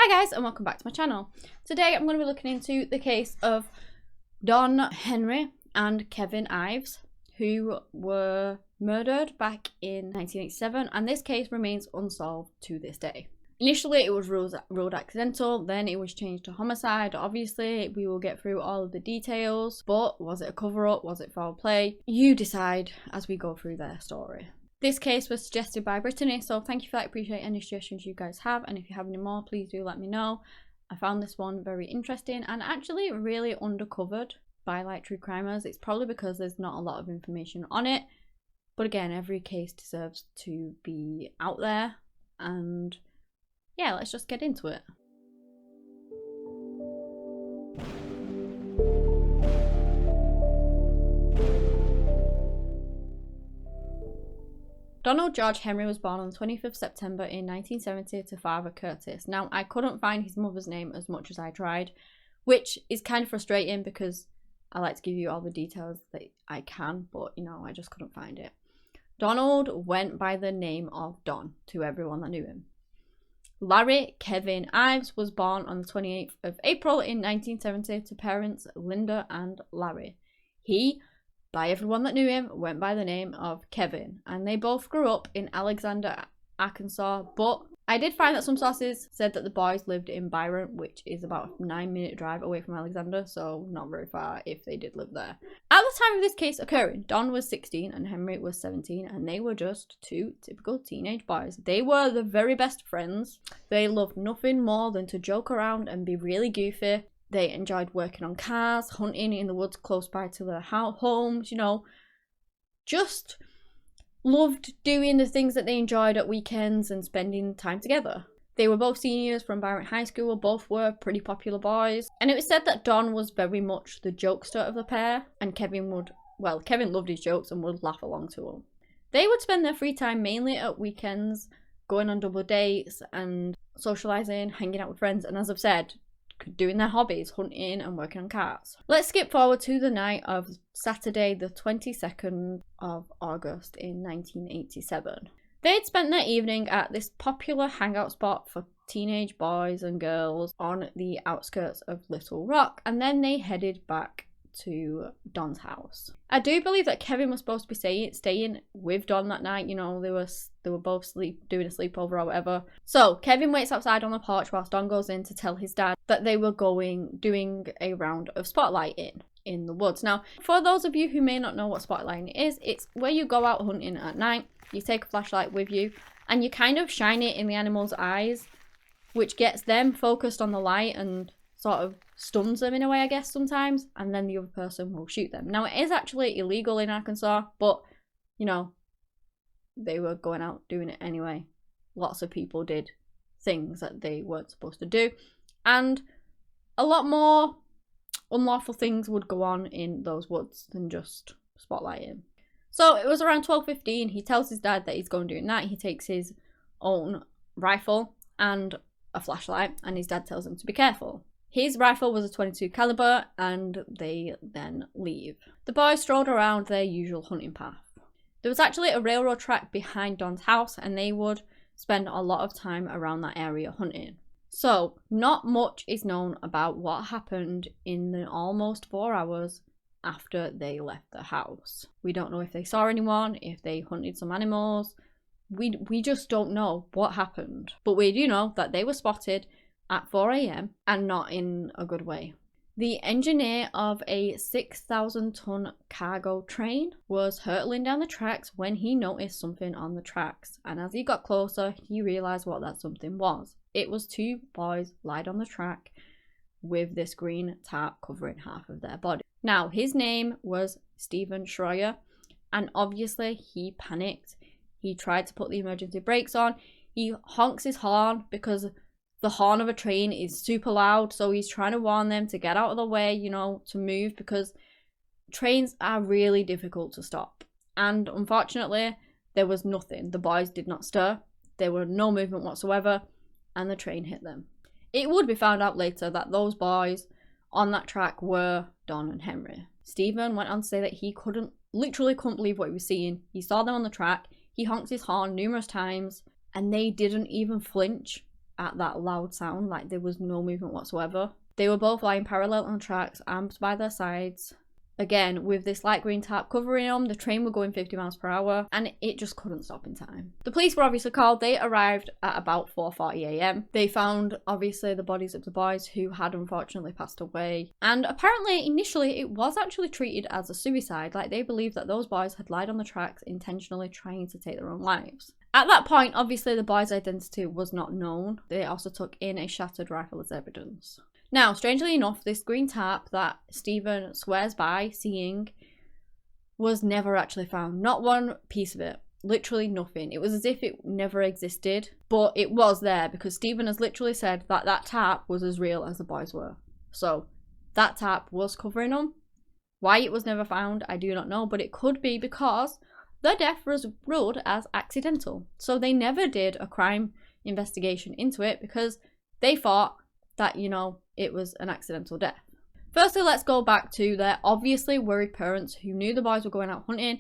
Hi guys and welcome back to my channel. Today I'm going to be looking into the case of Don Henry and Kevin Ives, who were murdered back in 1987, and this case remains unsolved to this day. Initially it was ruled accidental, then it was changed to homicide. Obviously we will get through all of the details, but was it a cover-up, was it foul play? You decide as we go through their story. This case was suggested by Brittany, so thank you for that. I appreciate any suggestions you guys have, and if you have any more, please do let me know. I found this one very interesting and actually really undercovered by like true crimers. It's probably because there's not a lot of information on it, but again, every case deserves to be out there, and yeah, let's just get into it. Donald George Henry was born on the 25th of September in 1970 to Father Curtis. Now, I couldn't find his mother's name as much as I tried, which is kind of frustrating because I like to give you all the details that I can, but you know, I just couldn't find it. Donald went by the name of Don to everyone that knew him. Larry Kevin Ives was born on the 28th of April in 1970 to parents Linda and Larry. He, by everyone that knew him, went by the name of Kevin, and they both grew up in Alexander, Arkansas, but I did find that some sources said that the boys lived in Byron, which is about a 9-minute drive away from Alexander, so not very far if they did live there. At the time of this case occurring, Don was 16 and Henry was 17, and they were just two typical teenage boys. They were the very best friends. They loved nothing more than to joke around and be really goofy. They enjoyed working on cars, hunting in the woods close by to their homes, you know, just loved doing the things that they enjoyed at weekends and spending time together. They were both seniors from Byron High School, both were pretty popular boys, and it was said that Don was very much the jokester of the pair, and Kevin loved his jokes and would laugh along to them. They would spend their free time mainly at weekends, going on double dates and socialising, hanging out with friends, and as I've said, doing their hobbies, hunting and working on cars. Let's skip forward to the night of Saturday the 22nd of August in 1987. They'd spent their evening at this popular hangout spot for teenage boys and girls on the outskirts of Little Rock, and then they headed back to Don's house. I do believe that Kevin was supposed to be staying with Don that night. You know, they were both doing a sleepover or whatever. So Kevin waits outside on the porch whilst Don goes in to tell his dad that they were doing a round of spotlighting in the woods. Now, for those of you who may not know what spotlighting is, it's where you go out hunting at night, you take a flashlight with you, and you kind of shine it in the animal's eyes, which gets them focused on the light and sort of stuns them in a way, I guess, sometimes, and then the other person will shoot them. Now, it is actually illegal in Arkansas, but, you know, they were going out doing it anyway. Lots of people did things that they weren't supposed to do, and a lot more unlawful things would go on in those woods than just spotlighting. So it was around 12:15. He tells his dad that he's going doing that. He takes his own rifle and a flashlight, and his dad tells him to be careful. His rifle was a .22 caliber, and they then leave. The boys strolled around their usual hunting path. There was actually a railroad track behind Don's house, and they would spend a lot of time around that area hunting. So, not much is known about what happened in the almost 4 hours after they left the house. We don't know if they saw anyone, if they hunted some animals. We just don't know what happened. But we do know that they were spotted at 4 AM and not in a good way. The engineer of a 6,000-ton cargo train was hurtling down the tracks when he noticed something on the tracks, and as he got closer, he realised what that something was. It was two boys lied on the track with this green tarp covering half of their body. Now, his name was Stephen Schroyer, and obviously he panicked. He tried to put the emergency brakes on. He honks his horn because the horn of a train is super loud, so he's trying to warn them to get out of the way, you know, to move, because trains are really difficult to stop. And unfortunately, there was nothing. The boys did not stir. There were no movement whatsoever, and the train hit them. It would be found out later that those boys on that track were Don and Henry. Stephen went on to say that he literally couldn't believe what he was seeing. He saw them on the track. He honked his horn numerous times, and they didn't even flinch at that loud sound, like there was no movement whatsoever. They were both lying parallel on tracks, arms by their sides. Again, with this light green tarp covering them, the train were going 50 miles per hour and it just couldn't stop in time. The police were obviously called. They arrived at about 4:40 a.m. They found, obviously, the bodies of the boys who had unfortunately passed away. And apparently, initially, it was actually treated as a suicide. Like, they believed that those boys had lied on the tracks, intentionally trying to take their own lives. At that point, obviously, the boys' identity was not known. They also took in a shattered rifle as evidence. Now, strangely enough, this green tarp that Stephen swears by seeing was never actually found. Not one piece of it. Literally nothing. It was as if it never existed, but it was there because Stephen has literally said that that tarp was as real as the boys were. So, that tarp was covering them. Why it was never found, I do not know, but it could be because the death was ruled as accidental. So they never did a crime investigation into it because they thought that, you know, it was an accidental death. Firstly, let's go back to their obviously worried parents who knew the boys were going out hunting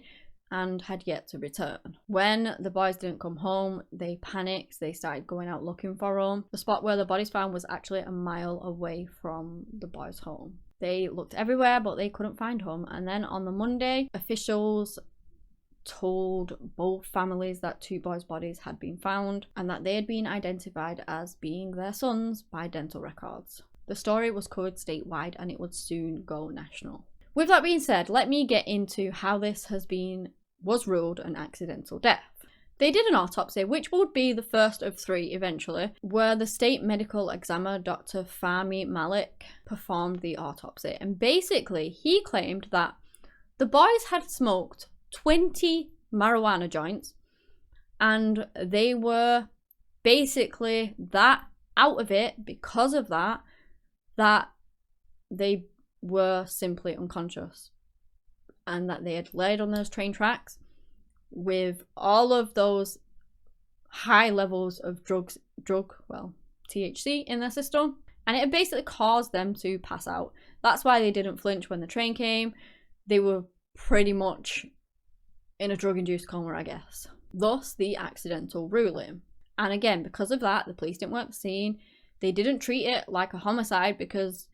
and had yet to return. When the boys didn't come home, they panicked. They started going out looking for them. The spot where the bodies found was actually a mile away from the boys' home. They looked everywhere, but they couldn't find them. And then on the Monday, officials told both families that two boys' bodies had been found and that they had been identified as being their sons by dental records. The story was covered statewide and it would soon go national. With that being said, let me get into how this was ruled an accidental death. They did an autopsy, which would be the first of three eventually, where the state medical examiner, Dr. Fahmy Malik, performed the autopsy. And basically, he claimed that the boys had smoked 20 marijuana joints and they were basically that out of it because of that they were simply unconscious and that they had laid on those train tracks with all of those high levels of THC in their system, and it had basically caused them to pass out. That's why they didn't flinch when the train came. They were pretty much in a drug-induced coma, I guess. Thus, the accidental ruling. And again, because of that, the police didn't work the scene. They didn't treat it like a homicide because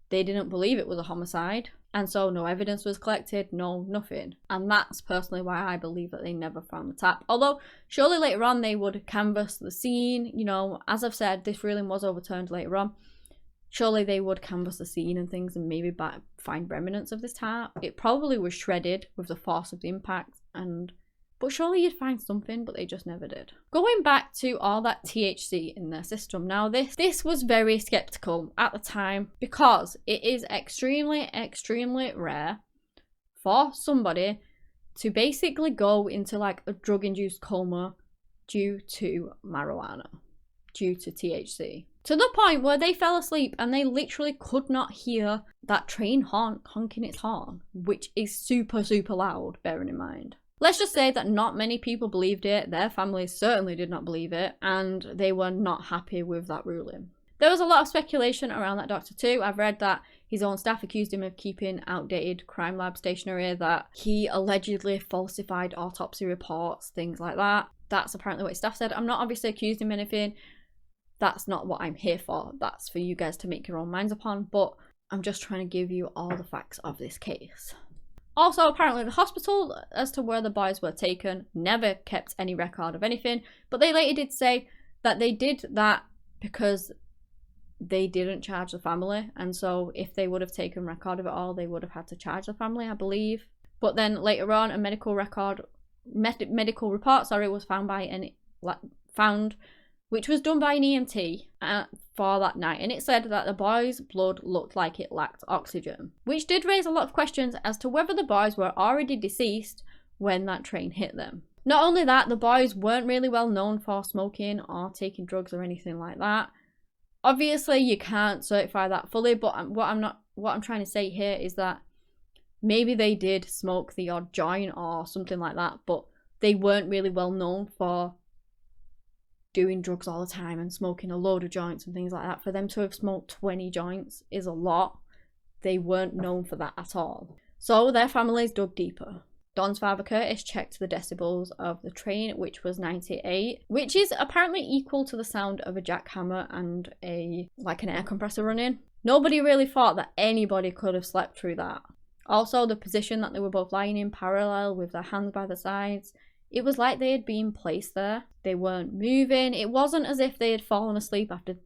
they didn't believe it was a homicide. And so no evidence was collected, no nothing. And that's personally why I believe that they never found the tap. Although, surely later on they would canvass the scene. You know, as I've said, this ruling was overturned later on. Surely they would canvass the scene and things and maybe find remnants of this tap. It probably was shredded with the force of the impact, but surely you'd find something, but they just never did. Going back to all that THC in their system. Now this was very skeptical at the time because it is extremely, extremely rare for somebody to basically go into like a drug-induced coma due to marijuana, due to THC. To the point where they fell asleep and they literally could not hear that train honking its horn, which is super, super loud, bearing in mind. Let's just say that not many people believed it, their families certainly did not believe it, and they were not happy with that ruling. There was a lot of speculation around that doctor too. I've read that his own staff accused him of keeping outdated crime lab stationery, that he allegedly falsified autopsy reports, things like that. That's apparently what his staff said. I'm not obviously accused him of anything. That's not what I'm here for. That's for you guys to make your own minds upon, but I'm just trying to give you all the facts of this case. Also, apparently the hospital, as to where the boys were taken, never kept any record of anything, but they later did say that they did that because they didn't charge the family, and so if they would have taken record of it all, they would have had to charge the family, I believe. But then later on, a medical report, was found which was done by an EMT for that night, and it said that the boys' blood looked like it lacked oxygen, which did raise a lot of questions as to whether the boys were already deceased when that train hit them. Not only that, the boys weren't really well known for smoking or taking drugs or anything like that. Obviously, you can't certify that fully, but what I'm trying to say here is that maybe they did smoke the odd joint or something like that, but they weren't really well known for doing drugs all the time and smoking a load of joints and things like that. For them to have smoked 20 joints is a lot. They weren't known for that at all. So their families dug deeper. Don's father Curtis checked the decibels of the train, which was 98, which is apparently equal to the sound of a jackhammer and an air compressor running. Nobody really thought that anybody could have slept through that. Also, the position that they were both lying in, parallel with their hands by the sides, it was like they had been placed there. They weren't moving. It wasn't as if they had fallen asleep after,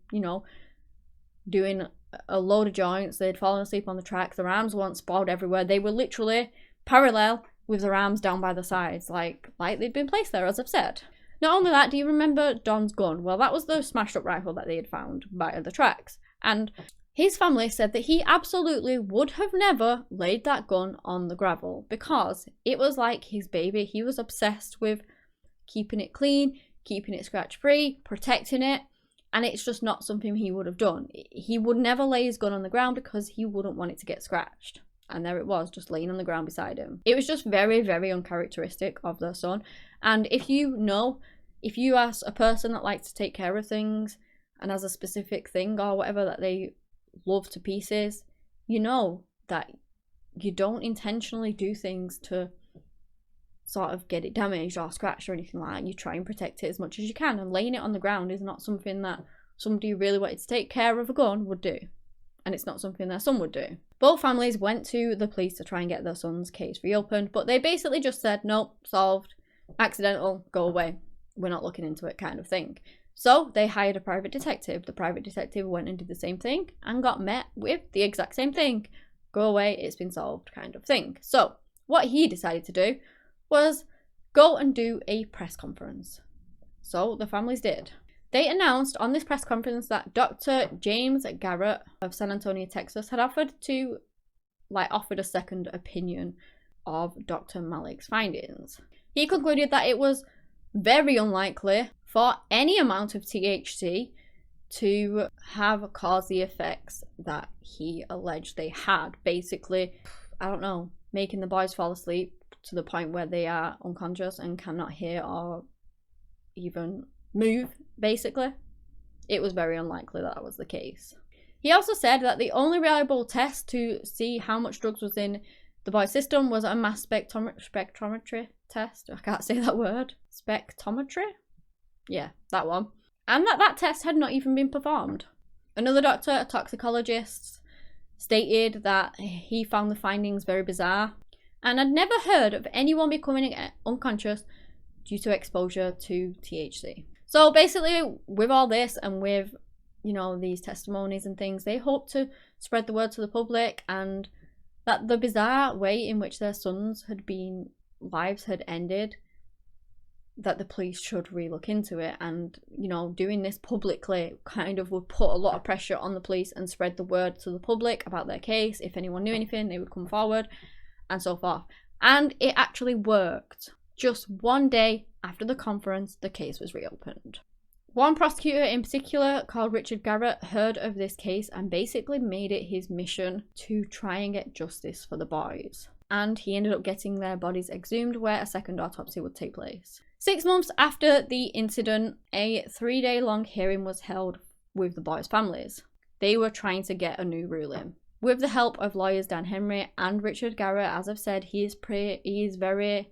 doing a load of joints. They had fallen asleep on the track. Their arms weren't sprawled everywhere. They were literally parallel with their arms down by the sides, like they'd been placed there, as I've said. Not only that, do you remember Don's gun? Well, that was the smashed up rifle that they had found by the tracks. And his family said that he absolutely would have never laid that gun on the gravel because it was like his baby. He was obsessed with keeping it clean, keeping it scratch free, protecting it. And it's just not something he would have done. He would never lay his gun on the ground because he wouldn't want it to get scratched. And there it was, just laying on the ground beside him. It was just very, very uncharacteristic of their son. And if you ask a person that likes to take care of things and has a specific thing or whatever that they love to pieces, you know that you don't intentionally do things to sort of get it damaged or scratched or anything like that. You try and protect it as much as you can, and laying it on the ground is not something that somebody who really wanted to take care of a gun would do, and it's not something their son would do. Both families went to the police to try and get their son's case reopened, but they basically just said, nope, solved, accidental, go away, we're not looking into it, kind of thing. So they hired a private detective. The private detective went and did the same thing and got met with the exact same thing. Go away, it's been solved, kind of thing. So what he decided to do was go and do a press conference. So the families did. They announced on this press conference that Dr. James Garrett of San Antonio, Texas, had offered a second opinion of Dr. Malik's findings. He concluded that it was very unlikely for any amount of THC to have caused the effects that he alleged they had. Basically, making the boys fall asleep to the point where they are unconscious and cannot hear or even move, basically. It was very unlikely that was the case. He also said that the only reliable test to see how much drugs was in the boy's system was a mass spectrometry test. I can't say that word. Spectrometry? Yeah, that one. And that test had not even been performed. Another doctor, a toxicologist, stated that he found the findings very bizarre and had never heard of anyone becoming unconscious due to exposure to THC. So basically, with all this and with, these testimonies and things, they hope to spread the word to the public, and that the bizarre way in which their sons' lives had ended, that the police should relook into it. And, doing this publicly kind of would put a lot of pressure on the police and spread the word to the public about their case. If anyone knew anything, they would come forward and so forth. And it actually worked. Just one day after the conference, the case was reopened. One prosecutor in particular, called Richard Garrett, heard of this case and basically made it his mission to try and get justice for the boys. And he ended up getting their bodies exhumed, where a second autopsy would take place. 6 months after the incident, a 3-day-long hearing was held with the boys' families. They were trying to get a new ruling. With the help of lawyers Dan Henry and Richard Garrett, as I've said, he is very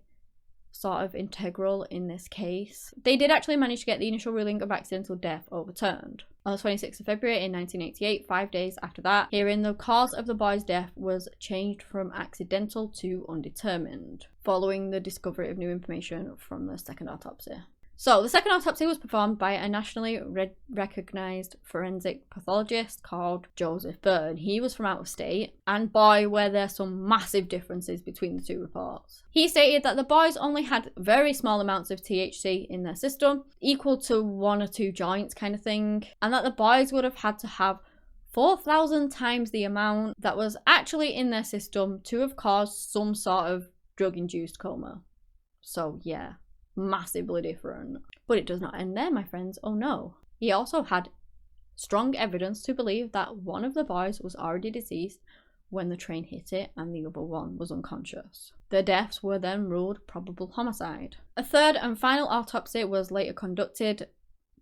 sort of integral in this case. They did actually manage to get the initial ruling of accidental death overturned. On the 26th of February in 1988, 5 days after that hearing, the cause of the boy's death was changed from accidental to undetermined, following the discovery of new information from the second autopsy. So the second autopsy was performed by a nationally recognized forensic pathologist called Joseph Byrne. He was from out of state, and boy, were there some massive differences between the two reports. He stated that the boys only had very small amounts of THC in their system, equal to 1 or 2 joints kind of thing, and that the boys would have had to have 4,000 times the amount that was actually in their system to have caused some sort of drug-induced coma. So yeah, massively different. But it does not end there, my friends. Oh no. He also had strong evidence to believe that one of the boys was already deceased when the train hit it and the other one was unconscious. Their deaths were then ruled probable homicide. A third and final autopsy was later conducted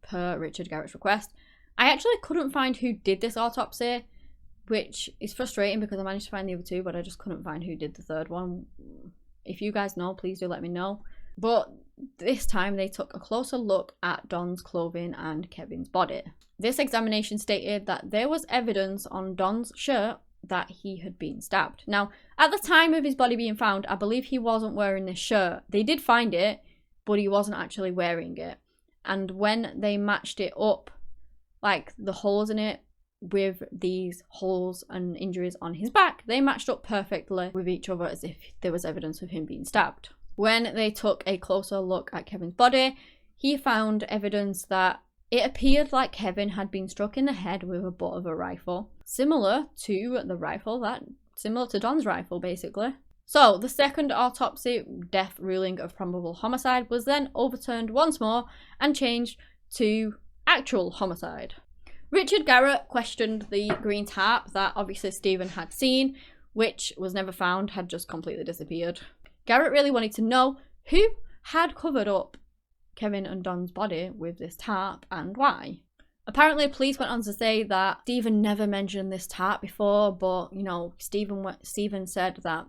per Richard Garrett's request. I actually couldn't find who did this autopsy, which is frustrating because I managed to find the other 2, but I just couldn't find who did the third one. If you guys know, please do let me know. But this time they took a closer look at Don's clothing and Kevin's body. This examination stated that there was evidence on Don's shirt that he had been stabbed. Now, at the time of his body being found, I believe he wasn't wearing this shirt. They did find it, but he wasn't actually wearing it. And when they matched it up, like the holes in it with these holes and injuries on his back, they matched up perfectly with each other as if there was evidence of him being stabbed. When they took a closer look at Kevin's body, he found evidence that it appeared like Kevin had been struck in the head with a butt of a rifle, similar to Don's rifle, basically. So the second autopsy death ruling of probable homicide was then overturned once more and changed to actual homicide. Richard Garrett questioned the green tarp that obviously Stephen had seen, which was never found, had just completely disappeared. Garrett really wanted to know who had covered up Kevin and Don's body with this tarp and why. Apparently, police went on to say that Stephen never mentioned this tarp before, but, you know, Stephen said that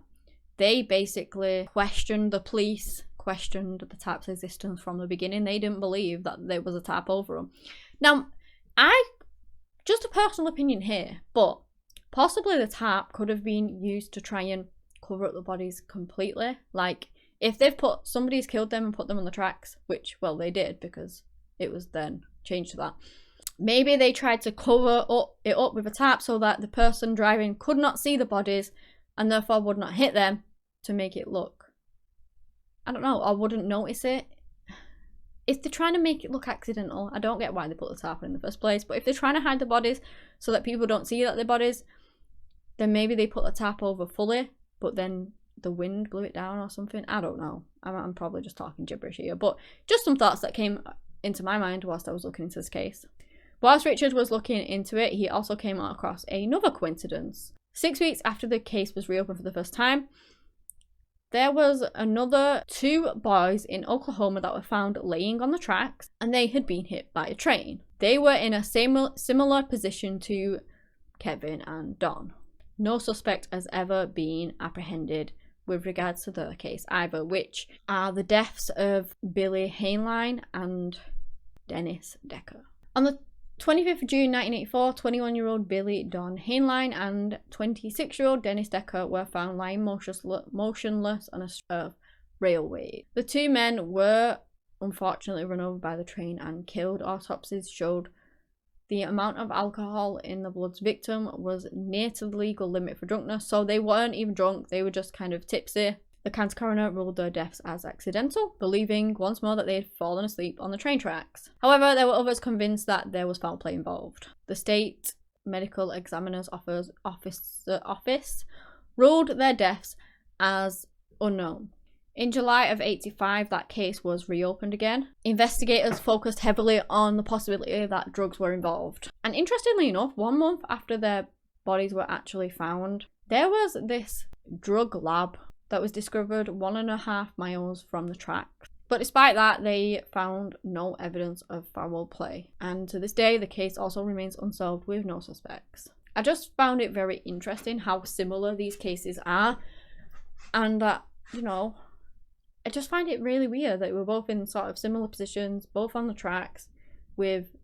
they basically questioned the police, questioned the tarp's existence from the beginning. They didn't believe that there was a tarp over them. Now, just a personal opinion here, but possibly the tarp could have been used to try and cover up the bodies completely. Like, if somebody's killed them and put them on the tracks, which, well, they did because it was then changed to that. Maybe they tried to cover it up with a tarp so that the person driving could not see the bodies and therefore would not hit them to make it look, I don't know, I wouldn't notice it. If they're trying to make it look accidental, I don't get why they put the tarp in the first place, but if they're trying to hide the bodies so that people don't see that they're bodies, then maybe they put the tarp over fully, but then the wind blew it down or something. I don't know. I'm probably just talking gibberish here, but just some thoughts that came into my mind whilst I was looking into this case. Whilst Richard was looking into it, he also came across another coincidence. 6 weeks after the case was reopened for the first time, there was another 2 boys in Oklahoma that were found laying on the tracks, and they had been hit by a train. They were in a similar position to Kevin and Don. No suspect has ever been apprehended with regards to the case either, which are the deaths of Billy Heinlein and Dennis Decker. On the 25th of June 1984, 21-year-old Billy Don Heinlein and 26-year-old Dennis Decker were found lying motionless on a railway. The 2 men were unfortunately run over by the train and killed. Autopsies showed the amount of alcohol in the blood's victim was near to the legal limit for drunkenness, so they weren't even drunk, they were just kind of tipsy. The county coroner ruled their deaths as accidental, believing once more that they had fallen asleep on the train tracks. However, there were others convinced that there was foul play involved. The state medical examiner's office ruled their deaths as unknown. In July of '85, that case was reopened again. Investigators focused heavily on the possibility that drugs were involved. And interestingly enough, 1 month after their bodies were actually found, there was this drug lab that was discovered 1.5 miles from the tracks. But despite that, they found no evidence of foul play. And to this day, the case also remains unsolved with no suspects. I just found it very interesting how similar these cases are. And that, you know, I just find it really weird that we're both in sort of similar positions, both on the tracks, with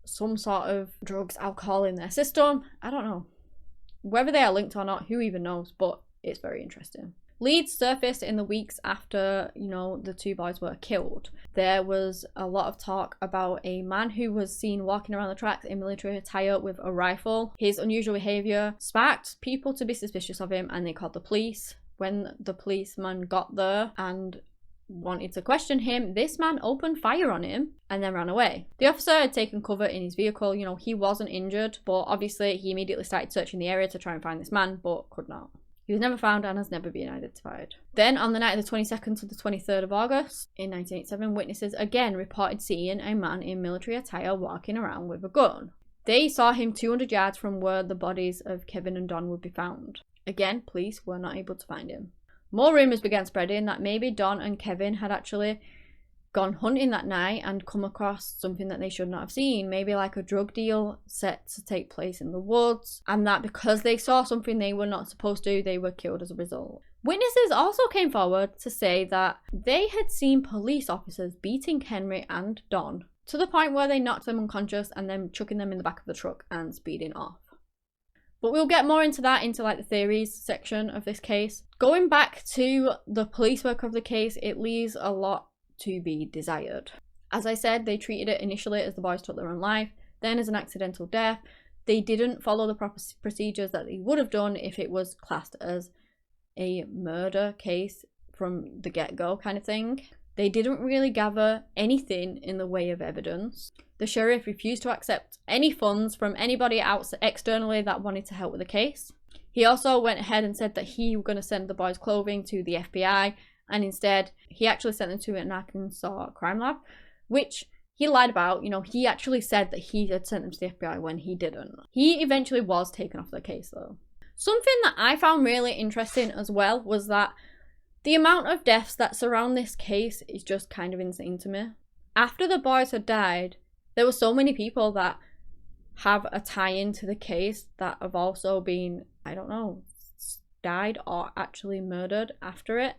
some sort of drugs, alcohol in their system. I don't know. Whether they are linked or not, who even knows, but it's very interesting. Leads surfaced in the weeks after, you know, the 2 boys were killed. There was a lot of talk about a man who was seen walking around the tracks in military attire with a rifle. His unusual behaviour sparked people to be suspicious of him, and they called the police. When the policeman got there and wanted to question him, this man opened fire on him and then ran away. The officer had taken cover in his vehicle. You know, he wasn't injured, but obviously he immediately started searching the area to try and find this man, but could not. He was never found and has never been identified. Then, on the night of the 22nd to the 23rd of August in 1987, witnesses again reported seeing a man in military attire walking around with a gun. They saw him 200 yards from where the bodies of Kevin and Don would be found. Again, police were not able to find him. More rumours began spreading that maybe Don and Kevin had actually gone hunting that night and come across something that they should not have seen, maybe like a drug deal set to take place in the woods, and that because they saw something they were not supposed to, they were killed as a result. Witnesses also came forward to say that they had seen police officers beating Henry and Don to the point where they knocked them unconscious and then chucking them in the back of the truck and speeding off. But we'll get more into that, into like the theories section of this case. Going back to the police work of the case, it leaves a lot to be desired. As I said, they treated it initially as the boys took their own life, then as an accidental death. They didn't follow the proper procedures that they would have done if it was classed as a murder case from the get-go kind of thing. They didn't really gather anything in the way of evidence. The sheriff refused to accept any funds from anybody else externally that wanted to help with the case. He also went ahead and said that he was going to send the boys' clothing to the FBI, and instead he actually sent them to an Arkansas crime lab, which he lied about. You know, he actually said that he had sent them to the FBI when he didn't. He eventually was taken off the case though. Something that I found really interesting as well was that the amount of deaths that surround this case is just kind of insane to me. After the boys had died, there were so many people that have a tie-in to the case that have also been, I don't know, died or actually murdered after it,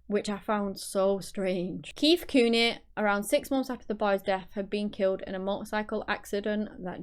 which I found so strange. Keith Cooney, around 6 months after the boy's death, had been killed in a motorcycle accident that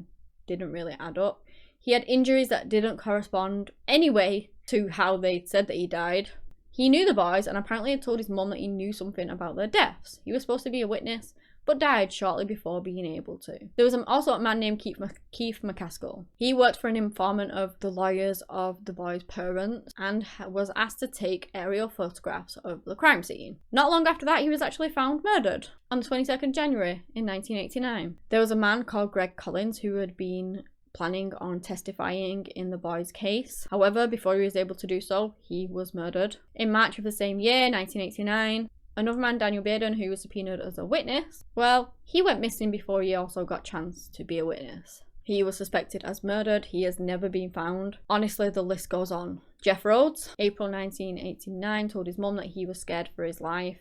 didn't really add up. He had injuries that didn't correspond anyway to how they said that he died. He knew the boys and apparently had told his mum that he knew something about their deaths. He was supposed to be a witness, but died shortly before being able to. There was also a man named Keith McCaskill. He worked for an informant of the lawyers of the boys' parents and was asked to take aerial photographs of the crime scene. Not long after that, he was actually found murdered on the 22nd January in 1989. There was a man called Greg Collins who had been planning on testifying in the boys' case. However, before he was able to do so, he was murdered. In March of the same year, 1989, another man, Daniel Baden, who was subpoenaed as a witness, well, he went missing before he also got a chance to be a witness. He was suspected as murdered. He has never been found. Honestly, the list goes on. Jeff Rhodes, April 1989, told his mum that he was scared for his life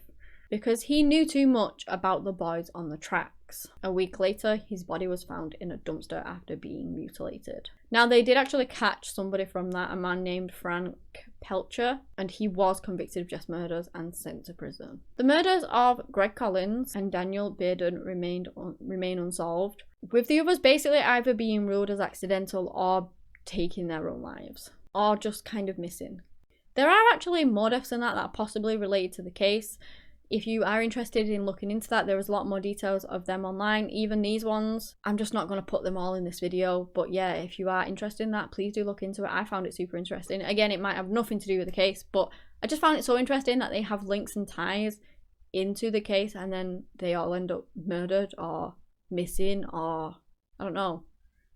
because he knew too much about the boys on the tracks. A week later, his body was found in a dumpster after being mutilated. Now, they did actually catch somebody from that, a man named Frank Pelcher, and he was convicted of just murders and sent to prison. The murders of Greg Collins and Daniel Baden remain unsolved, with the others basically either being ruled as accidental or taking their own lives, or just kind of missing. There are actually more deaths than that are possibly related to the case. If you are interested in looking into that, there is a lot more details of them online, even these ones. I'm just not going to put them all in this video, but yeah, if you are interested in that, please do look into it. I found it super interesting. Again, it might have nothing to do with the case, but I just found it so interesting that they have links and ties into the case and then they all end up murdered or missing or, I don't know,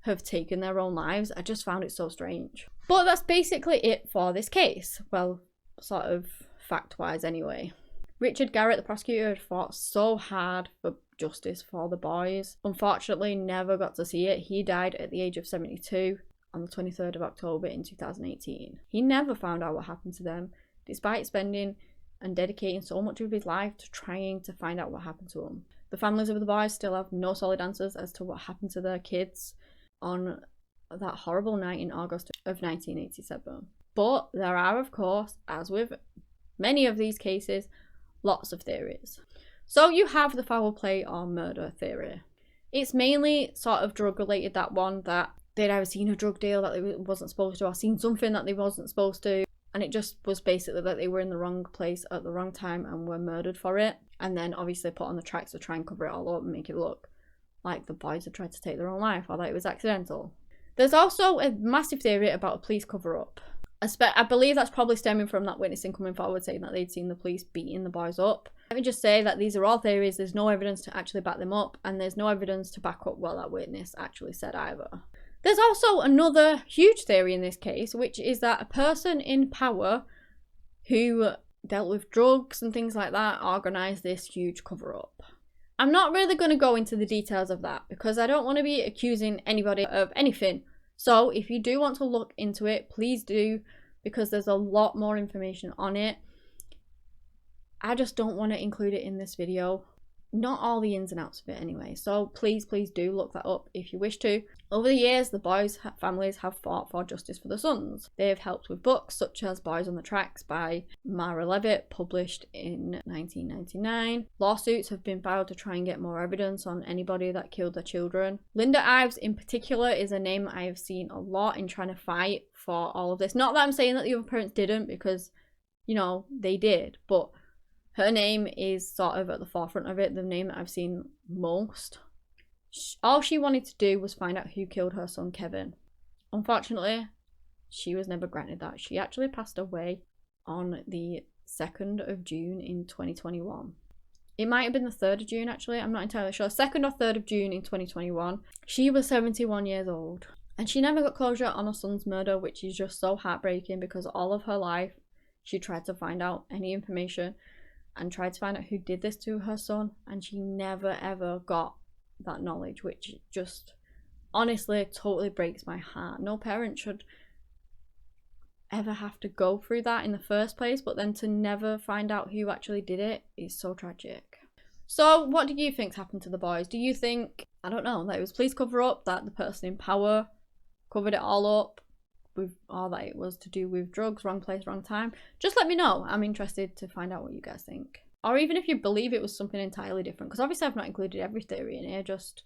have taken their own lives. I just found it so strange. But that's basically it for this case. Well, sort of fact-wise anyway. Richard Garrett, the prosecutor, had fought so hard for justice for the boys. Unfortunately, never got to see it. He died at the age of 72 on the 23rd of October in 2018. He never found out what happened to them, despite spending and dedicating so much of his life to trying to find out what happened to them. The families of the boys still have no solid answers as to what happened to their kids on that horrible night in August of 1987. But there are, of course, as with many of these cases, lots of theories. So you have the foul play or murder theory. It's mainly sort of drug related, that one, that they'd either seen a drug deal that they wasn't supposed to or seen something that they wasn't supposed to, and it just was basically that they were in the wrong place at the wrong time and were murdered for it, and then obviously put on the tracks to try and cover it all up and make it look like the boys had tried to take their own life or that it was accidental. There's also a massive theory about a police cover-up. I believe that's probably stemming from that witnessing coming forward saying that they'd seen the police beating the boys up. Let me just say that these are all theories. There's no evidence to actually back them up, and there's no evidence to back up what that witness actually said either. There's also another huge theory in this case, which is that a person in power who dealt with drugs and things like that organised this huge cover-up. I'm not really going to go into the details of that because I don't want to be accusing anybody of anything. So if you do want to look into it, please do, because there's a lot more information on it. I just don't want to include it in this video not all the ins and outs of it anyway. So please do look that up if you wish to. Over the years, the boys' families have fought for justice for the sons. They have helped with books such as Boys on the Tracks by Mara Levitt, published in 1999. Lawsuits have been filed to try and get more evidence on anybody that killed their children. Linda Ives in particular is a name I have seen a lot in trying to fight for all of this. Not that I'm saying that the other parents didn't, because, you know, they did, but her name is sort of at the forefront of it, the name that I've seen most. All she wanted to do was find out who killed her son Kevin. Unfortunately, she was never granted that. She actually passed away on the 2nd of June in 2021. It might have been the 3rd of June actually, I'm not entirely sure. 2nd or 3rd of June in 2021. She was 71 years old. And she never got closure on her son's murder, which is just so heartbreaking, because all of her life she tried to find out any information and tried to find out who did this to her son, and she never ever got that knowledge, which just honestly totally breaks my heart. No parent should ever have to go through that in the first place, but then to never find out who actually did it is so tragic. So what do you think's happened to the boys? Do you think, I don't know, that it was police cover up, that the person in power covered it all up, or that it was to do with drugs, wrong place, wrong time? Just let me know. I'm interested to find out what you guys think. Or even if you believe it was something entirely different, because obviously I've not included every theory in here, just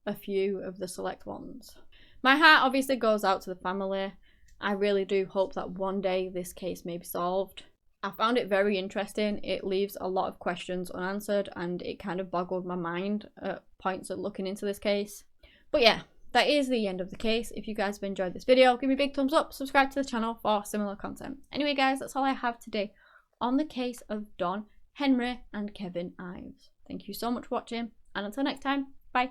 a few of the select ones. My heart obviously goes out to the family. I really do hope that one day this case may be solved. I found it very interesting. It leaves a lot of questions unanswered, and it kind of boggled my mind at points of looking into this case. But yeah, that is the end of the case. If you guys have enjoyed this video, give me a big thumbs up, subscribe to the channel for similar content. Anyway guys, that's all I have today on the case of Don, Henry and Kevin Ives. Thank you so much for watching, and until next time, bye.